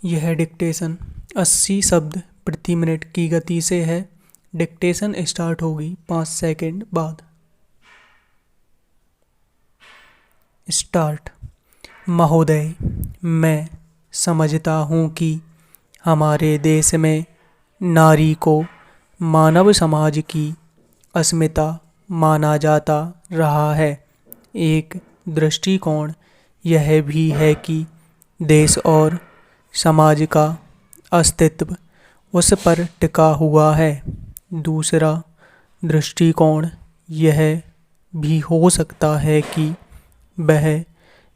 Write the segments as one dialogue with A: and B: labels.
A: यह डिक्टेशन 80 शब्द प्रति मिनट की गति से है। डिक्टेशन स्टार्ट होगी 5 सेकंड बाद। स्टार्ट। महोदय, मैं समझता हूँ कि हमारे देश में नारी को मानव समाज की अस्मिता माना जाता रहा है। एक दृष्टिकोण यह भी है कि देश और समाज का अस्तित्व उस पर टिका हुआ है। दूसरा दृष्टिकोण यह भी हो सकता है कि वह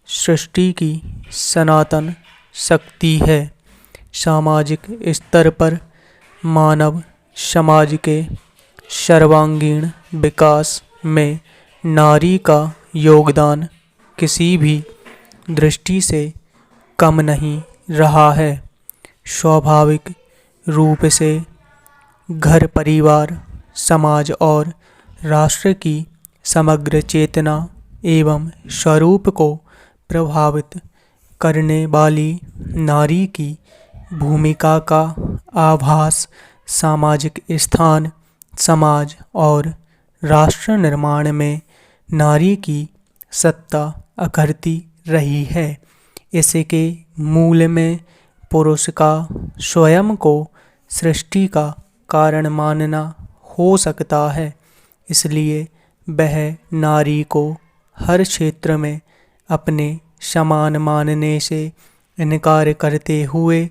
A: सृष्टि की सनातन शक्ति है। सामाजिक स्तर पर मानव समाज के सर्वांगीण विकास में नारी का योगदान किसी भी दृष्टि से कम नहीं रहा है। स्वाभाविक रूप से घर, परिवार, समाज और राष्ट्र की समग्र चेतना एवं स्वरूप को प्रभावित करने वाली नारी की भूमिका का आभास सामाजिक स्थान, समाज और राष्ट्र निर्माण में नारी की सत्ता अखरती रही है। इसके मूल में पुरुष का स्वयं को सृष्टि का कारण मानना हो सकता है। इसलिए वह नारी को हर क्षेत्र में अपने समान मानने से इनकार करते हुए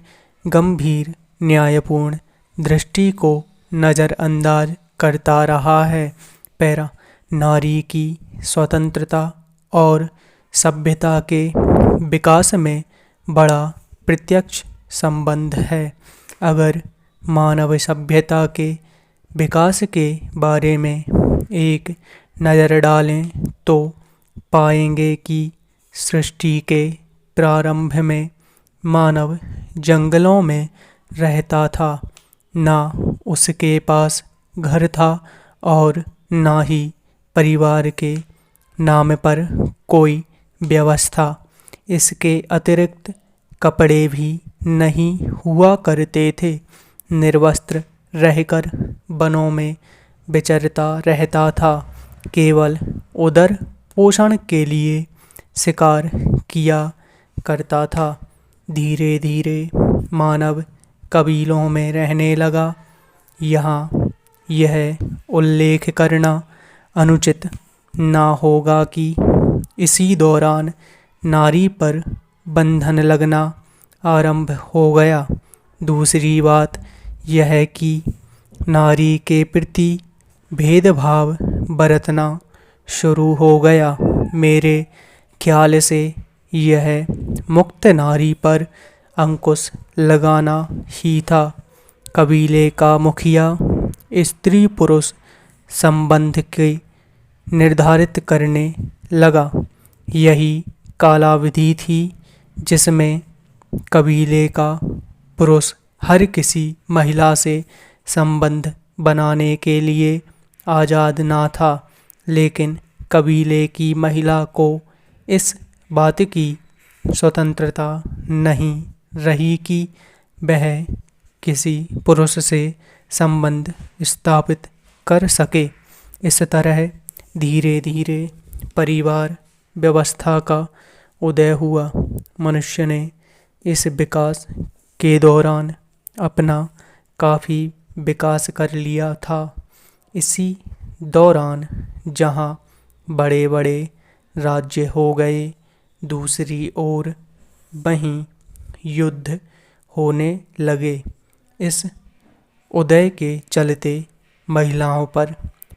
A: गंभीर न्यायपूर्ण दृष्टि को नज़रअंदाज करता रहा है। पैरा। नारी की स्वतंत्रता और सभ्यता के विकास में बड़ा प्रत्यक्ष संबंध है। अगर मानव सभ्यता के विकास के बारे में एक नज़र डालें तो पाएंगे कि सृष्टि के प्रारंभ में मानव जंगलों में रहता था। ना उसके पास घर था और ना ही परिवार के नाम पर कोई व्यवस्था। इसके अतिरिक्त कपड़े भी नहीं हुआ करते थे। निर्वस्त्र रहकर वनों में विचरता रहता था। केवल उदर पोषण के लिए शिकार किया करता था। धीरे धीरे मानव कबीलों में रहने लगा। यहाँ यह उल्लेख करना अनुचित ना होगा कि इसी दौरान नारी पर बंधन लगना आरंभ हो गया। दूसरी बात यह कि नारी के प्रति भेदभाव बरतना शुरू हो गया। मेरे ख्याल से यह मुक्त नारी पर अंकुश लगाना ही था। कबीले का मुखिया स्त्री पुरुष संबंध के निर्धारित करने लगा। यही कालावधि थी जिसमें कबीले का पुरुष हर किसी महिला से संबंध बनाने के लिए आज़ाद ना था। लेकिन कबीले की महिला को इस बात की स्वतंत्रता नहीं रही कि वह किसी पुरुष से संबंध स्थापित कर सके। इस तरह धीरे धीरे परिवार व्यवस्था का उदय हुआ। मनुष्य ने इस विकास के दौरान अपना काफ़ी विकास कर लिया था। इसी दौरान जहाँ बड़े बड़े राज्य हो गए, दूसरी ओर वहीं युद्ध होने लगे। इस उदय के चलते महिलाओं पर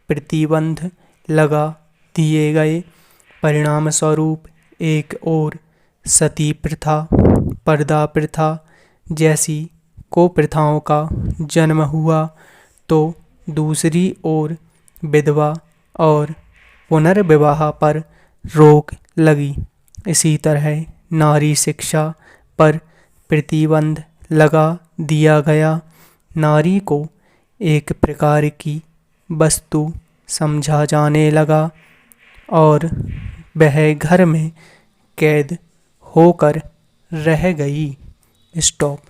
A: प्रतिबंध लगा दिए गए। परिणाम स्वरूप एक ओर सती प्रथा, पर्दा प्रथा जैसी कुप्रथाओं का जन्म हुआ तो दूसरी ओर विधवा और पुनर्विवाह पर रोक लगी। इसी तरह नारी शिक्षा पर प्रतिबंध लगा दिया गया। नारी को एक प्रकार की वस्तु समझा जाने लगा और वह घर में कैद होकर रह गई। स्टॉप।